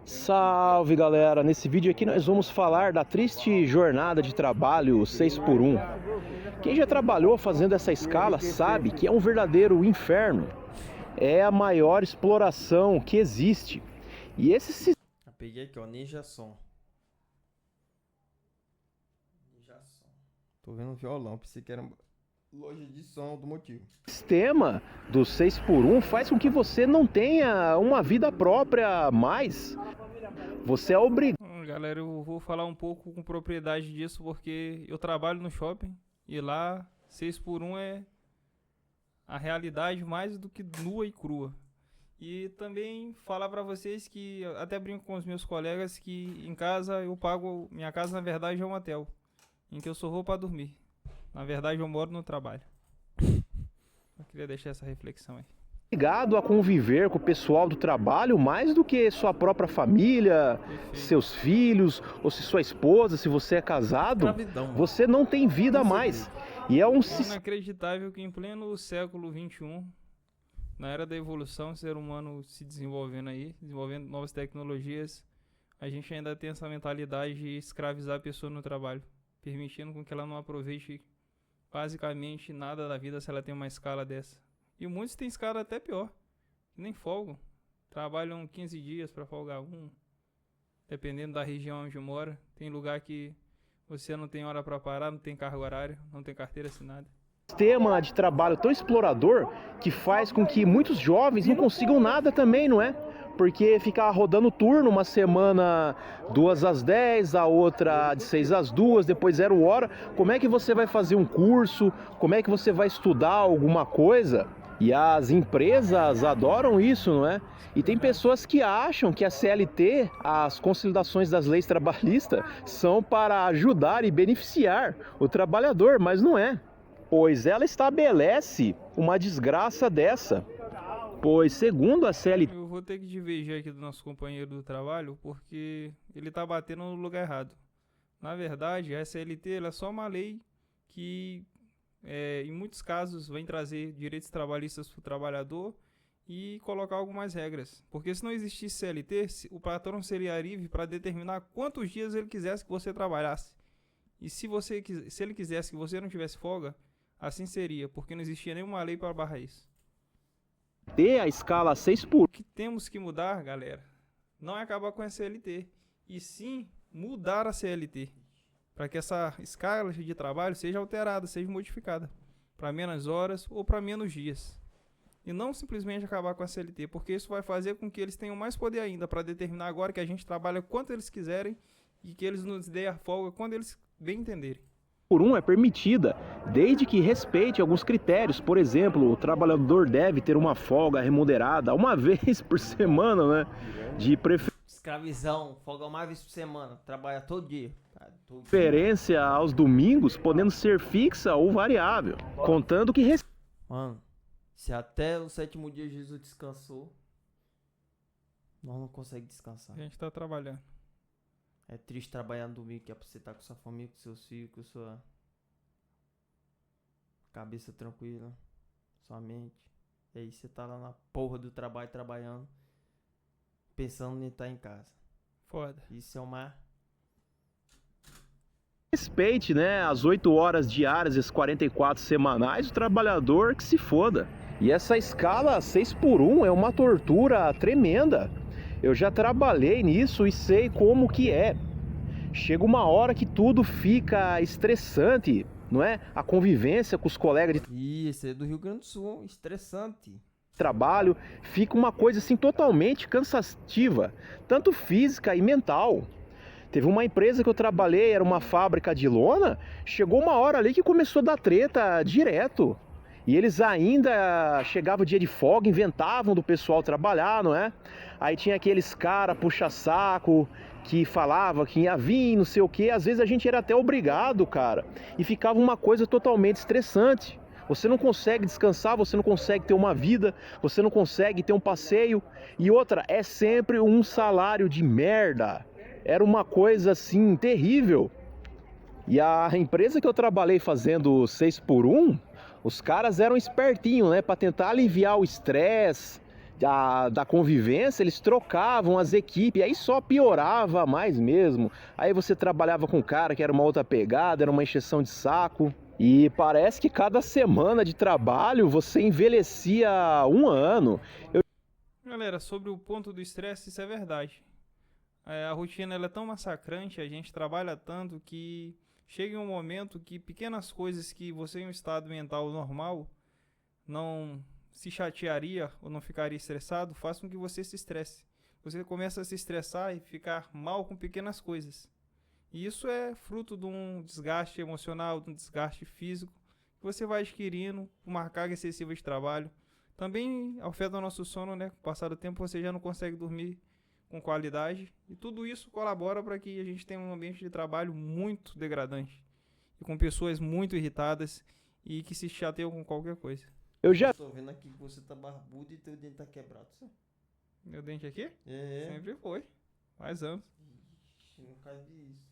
Salve galera, nesse vídeo aqui nós vamos falar da triste jornada de trabalho 6x1. Quem já trabalhou fazendo essa escala sabe que é um verdadeiro inferno. É a maior exploração que existe. E esse sistema... Peguei aqui, ó, Ninja Som. Tô vendo um violão, pensei que era uma loja de som do motivo. O sistema do 6x1 faz com que você não tenha uma vida própria mais. Você é obrigado. Galera, eu vou falar um pouco com propriedade disso porque eu trabalho no shopping e lá 6x1 é a realidade mais do que nua e crua. E também falar pra vocês que, até brinco com os meus colegas, que em casa eu pago, minha casa na verdade é um hotel, em que eu só vou pra dormir. Na verdade eu moro no trabalho. Eu queria deixar essa reflexão aí. Obrigado a conviver com o pessoal do trabalho mais do que sua própria família, seus filhos, ou se sua esposa, se você é casado, você não tem vida mais. E é um inacreditável que em pleno século XXI, na era da evolução, o ser humano se desenvolvendo aí, desenvolvendo novas tecnologias, a gente ainda tem essa mentalidade de escravizar a pessoa no trabalho, permitindo com que ela não aproveite basicamente nada da vida se ela tem uma escala dessa. E muitos têm escala até pior, nem folgam, trabalham 15 dias para folgar um, dependendo da região onde mora. Tem lugar que você não tem hora para parar, não tem carga horária, não tem carteira assinada. Sistema de trabalho tão explorador que faz com que muitos jovens não consigam nada também, não é? Porque ficar rodando turno, uma semana 2 às 10, a outra de 6 às 2, depois 0 hora. Como é que você vai fazer um curso? Como é que você vai estudar alguma coisa? E as empresas adoram isso, não é? E tem pessoas que acham que a CLT, as consolidações das leis trabalhistas, são para ajudar e beneficiar o trabalhador, mas não é. Pois ela estabelece uma desgraça dessa. Pois, segundo a CLT... Eu vou ter que divergir aqui do nosso companheiro do trabalho, porque ele tá batendo no lugar errado. Na verdade, a CLT ela é só uma lei que, em muitos casos, vem trazer direitos trabalhistas para o trabalhador e colocar algumas regras. Porque se não existisse CLT, o patrão seria livre para determinar quantos dias ele quisesse que você trabalhasse. E se ele quisesse que você não tivesse folga, assim seria, porque não existia nenhuma lei para barrar isso. Ter a escala 6x1. O que temos que mudar, galera, não é acabar com a CLT, e sim mudar a CLT, para que essa escala de trabalho seja alterada, seja modificada, para menos horas ou para menos dias. E não simplesmente acabar com a CLT, porque isso vai fazer com que eles tenham mais poder ainda para determinar agora que a gente trabalha quanto eles quiserem e que eles nos deem a folga quando eles bem entenderem. Por um é permitida, desde que respeite alguns critérios. Por exemplo, o trabalhador deve ter uma folga remunerada uma vez por semana, né? De Escravizão, folga uma vez por semana, trabalha todo dia. Preferência aos domingos, podendo ser fixa ou variável, contando que... Mano, se até o 7º dia Jesus descansou, nós não conseguimos descansar. A gente tá trabalhando. É triste trabalhar no domingo, que é pra você estar com sua família, com seus filhos, com sua cabeça tranquila, sua mente. E aí você tá lá na porra do trabalho, trabalhando, pensando em estar em casa. Foda. Isso é uma... Respeite, né, as 8 horas diárias e as 44 semanais, o trabalhador que se foda. E essa escala 6x1 é uma tortura tremenda. Eu já trabalhei nisso e sei como que é. Chega uma hora que tudo fica estressante, não é? A convivência com os colegas de Isso é do Rio Grande do Sul, estressante. Trabalho fica uma coisa assim totalmente cansativa, tanto física e mental. Teve uma empresa que eu trabalhei, era uma fábrica de lona, chegou uma hora ali que começou a dar treta direto. E eles ainda chegavam dia de folga, inventavam do pessoal trabalhar, não é? Aí tinha aqueles cara puxa-saco que falava que ia vir, não sei o que. Às vezes a gente era até obrigado, cara. E ficava uma coisa totalmente estressante. Você não consegue descansar, você não consegue ter uma vida, você não consegue ter um passeio. E outra, é sempre um salário de merda. Era uma coisa assim, terrível. E a empresa que eu trabalhei fazendo 6x1, os caras eram espertinhos, né? Para tentar aliviar o estresse, da convivência, eles trocavam as equipes, e aí só piorava mais mesmo. Aí você trabalhava com um cara que era uma outra pegada, era uma encheção de saco. E parece que cada semana de trabalho você envelhecia 1 ano. Galera, sobre o ponto do estresse, isso é verdade. A rotina ela é tão massacrante, a gente trabalha tanto que chega em um momento que pequenas coisas que você em um estado mental normal não se chatearia ou não ficaria estressado, faz com que você se estresse. Você começa a se estressar e ficar mal com pequenas coisas. E isso é fruto de um desgaste emocional, de um desgaste físico que você vai adquirindo, uma carga excessiva de trabalho. Também afeta o nosso sono, né? Com o passar do tempo você já não consegue dormir com qualidade. E tudo isso colabora para que a gente tenha um ambiente de trabalho muito degradante. E com pessoas muito irritadas e que se chateiam com qualquer coisa. Eu já Tô vendo aqui que você tá barbudo e teu dente tá quebrado. Meu dente aqui? É. Sempre foi. Faz anos. Ixi, não cai disso.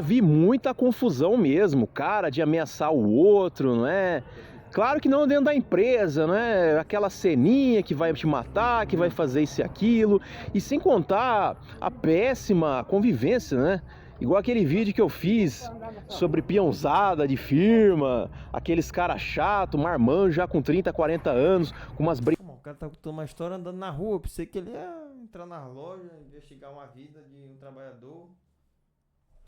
vi muita confusão mesmo, cara, de ameaçar o outro, não é? Claro que não dentro da empresa, não é? Aquela ceninha que vai te matar, que vai fazer isso e aquilo, e sem contar a péssima convivência, né? Igual aquele vídeo que eu fiz sobre peãozada de firma, aqueles cara chato, marmanjo já com 30, 40 anos, com umas brigas. O cara tá contando uma história andando na rua. Eu pensei que ele ia entrar na loja, investigar uma vida de um trabalhador.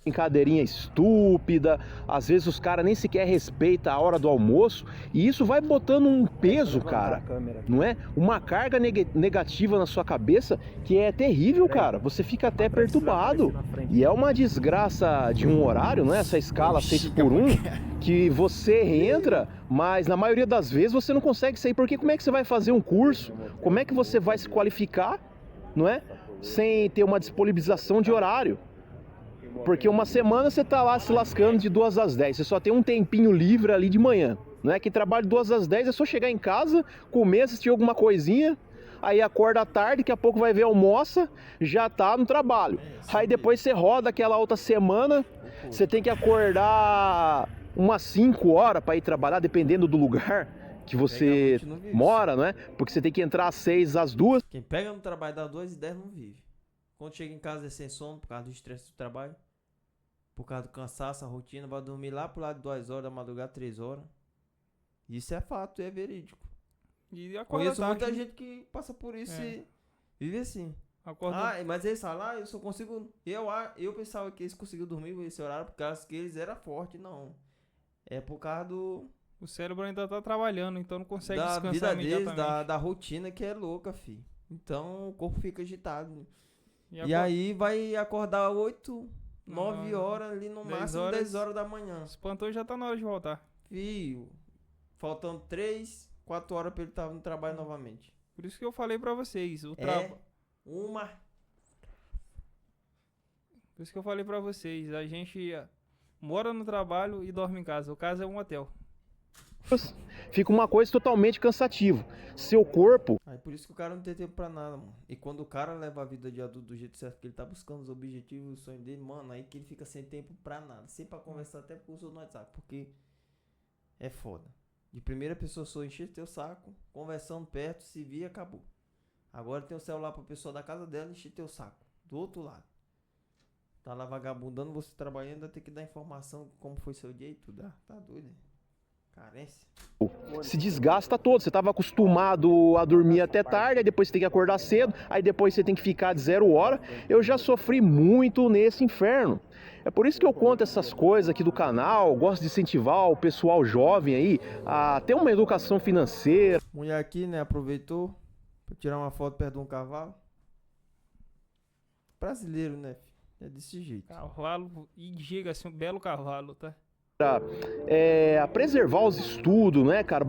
Brincadeirinha estúpida, às vezes os caras nem sequer respeitam a hora do almoço, e isso vai botando um peso, cara, não é? Uma carga negativa na sua cabeça que é terrível, cara. Você fica até perturbado. E é uma desgraça de um horário, não é? Essa escala 6x1, que você entra, mas na maioria das vezes você não consegue sair, porque como é que você vai fazer um curso? Como é que você vai se qualificar, não é? Sem ter uma disponibilização de horário. Porque uma semana você tá lá se lascando de 2 às 10, você só tem um tempinho livre ali de manhã, não é? Que trabalho de 2 às 10 é só chegar em casa, comer, assistir alguma coisinha, aí acorda à tarde, daqui a pouco vai ver, almoça, já tá no trabalho. Aí depois você roda aquela outra semana, você tem que acordar umas 5 horas para ir trabalhar, dependendo do lugar que você mora, não é? Porque você tem que entrar às 6, às 2. Quem pega no trabalho das 2h10 não vive. Quando chega em casa é sem sono por causa do estresse do trabalho, por causa do cansaço, a rotina, vai dormir lá pro lado de 2 horas da madrugada, 3 horas. Isso é fato, é verídico. E acorda Conheço tarde. muita gente que passa por isso e vive assim. Acorda... Ah, mas eles falam, ah, eu só consigo... Eu pensava que eles conseguiam dormir esse horário por causa que eles eram fortes, não. É por causa O cérebro ainda tá trabalhando, então não consegue da descansar vida deles, imediatamente. da rotina que é louca, fi. Então o corpo fica agitado. E acorda- aí vai acordar 8, 9 Não, horas ali no 10 máximo, horas. 10 horas da manhã. Espantou, já tá na hora de voltar. Fio, faltando 3, 4 horas pra ele estar no trabalho novamente. Por isso que eu falei pra vocês, Uma... Por isso que eu falei pra vocês, a gente mora no trabalho e dorme em casa. O caso é um hotel. Fica uma coisa totalmente cansativa. Seu corpo... Aí por isso que o cara não tem tempo pra nada, mano. E quando o cara leva a vida de adulto do jeito certo, que ele tá buscando os objetivos e o sonho dele, mano, aí que ele fica sem tempo pra nada. Sem pra conversar até com os outros no WhatsApp, porque é foda. De primeira pessoa só encher teu saco, conversando perto, se via, acabou. Agora tem o celular pra pessoa da casa dela encher teu saco. Do outro lado. Tá lá vagabundando, você trabalhando, ainda tem que dar informação como foi seu dia e tudo. Ah, tá doido, hein? Carência. Se desgasta todo. Você estava acostumado a dormir até tarde, aí depois você tem que acordar cedo, aí depois você tem que ficar de 0 hora. Eu já sofri muito nesse inferno. É por isso que eu conto essas coisas aqui do canal, gosto de incentivar o pessoal jovem aí a ter uma educação financeira. Mulher aqui, né, aproveitou pra tirar uma foto perto de um cavalo. Brasileiro, né, filho? É desse jeito. Cavalo, e diga assim, um belo cavalo, tá? A preservar os estudos, né, cara?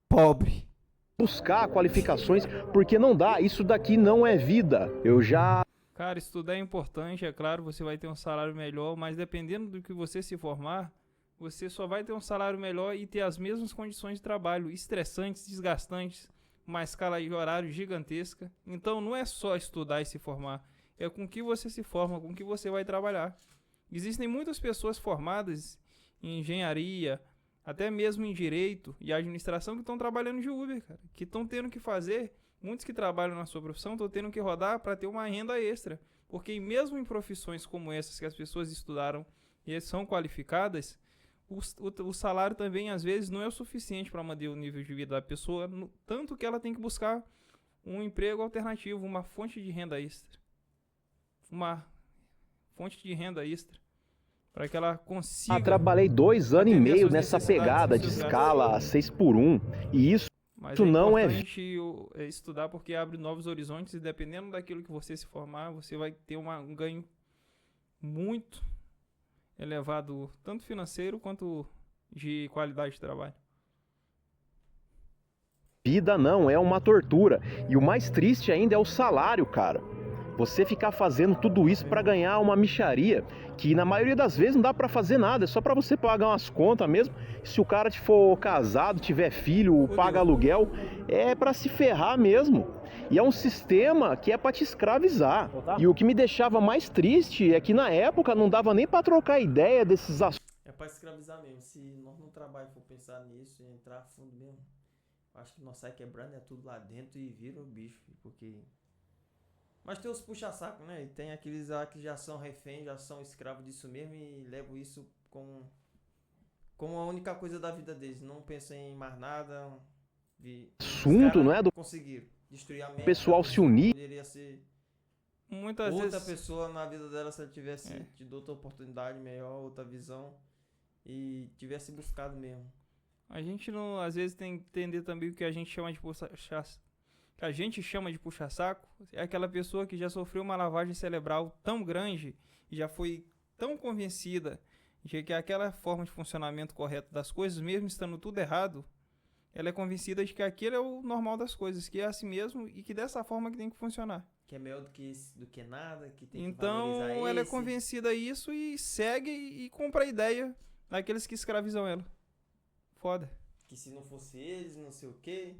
Pobre. Buscar qualificações, porque não dá, isso daqui não é vida. Eu já... Cara, estudar é importante, é claro, você vai ter um salário melhor, mas dependendo do que você se formar, você só vai ter um salário melhor e ter as mesmas condições de trabalho, estressantes, desgastantes, uma escala de horário gigantesca. Então não é só estudar e se formar, é com que você se forma, com que você vai trabalhar. Existem muitas pessoas formadas em engenharia, até mesmo em direito e administração que estão trabalhando de Uber, cara, que estão tendo que fazer Muitos que trabalham na sua profissão estão tendo que rodar para ter uma renda extra. Porque mesmo em profissões como essas que as pessoas estudaram e são qualificadas, o salário também às vezes não é o suficiente para manter o nível de vida da pessoa, tanto que ela tem que buscar um emprego alternativo, uma fonte de renda extra. Uma fonte de renda extra. Para que ela consiga... Trabalhei 2 anos e atender meio suas nessa necessidades, pegada de seus gastos. escala 6x1. E isso Mas Isso não é importante estudar porque abre novos horizontes e dependendo daquilo que você se formar, você vai ter um ganho muito elevado, tanto financeiro quanto de qualidade de trabalho. vida não, é uma tortura. E o mais triste ainda é o salário, cara. Você ficar fazendo tudo isso para ganhar uma mixaria, que na maioria das vezes não dá para fazer nada, é só para você pagar umas contas mesmo. Se o cara for casado, tiver filho, paga aluguel, é para se ferrar mesmo. E é um sistema que é para te escravizar. E o que me deixava mais triste é que na época não dava nem para trocar ideia desses assuntos. É pra escravizar mesmo. Se nós no trabalho for pensar nisso e entrar a fundo mesmo, acho que nós sai quebrando tudo lá dentro e vira o bicho, porque... Mas tem os puxa-saco, né? E tem aqueles lá que já são refém, já são escravos disso mesmo e levam isso como a única coisa da vida deles. Não pensam em mais nada. Assunto, não é? Do conseguiram destruir a mente. O pessoal se unir. Poderia ser Muitas outra vezes pessoa na vida dela se ela tivesse tido outra oportunidade melhor, outra visão e tivesse buscado mesmo. a gente não, às vezes tem que entender também o que a gente chama de puxa-saco, é aquela pessoa que já sofreu uma lavagem cerebral tão grande e já foi tão convencida de que aquela forma de funcionamento correto das coisas, mesmo estando tudo errado, ela é convencida de que aquilo é o normal das coisas, que é assim mesmo e que dessa forma que tem que funcionar. Que é melhor do que nada, que tem Então, que valorizar ela é esse. convencida a isso e segue e compra a ideia daqueles que escravizam ela. Foda. Que se não fosse eles, não sei o quê.